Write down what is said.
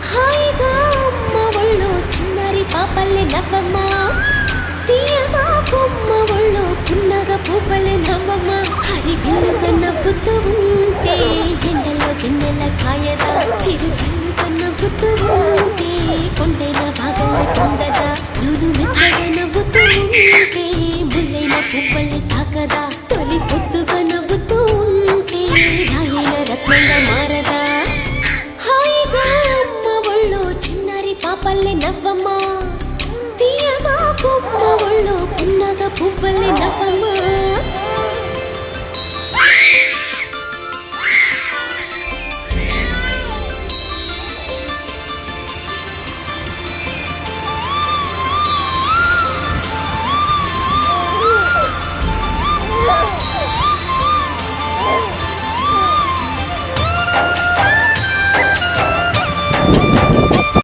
హాయిగా అమ్మ ఒళ్ళో చిన్నారి పాపల్లె నవ్వమ్మ, తీయగా కొమ్మ ఒళ్ళో పున్నగ పువ్వలే నవ్వమ్మ. హరి విల్లుగా నవ్వుతూ ఉంటే ఎండలో వెన్నెల కాయదా, చిరు చిల్లుగా నవ్వుతూ ఉంటే కొండైన వాగల్లె పొంగదా, నూను మెత్తగా నవ్వుతూ ఉంటే ముల్లైన పువ్వలే తాకదా, తొలి పొద్దుగా నవ్వుతూ ఉంటే రాయైన రత్నంగా మారదా.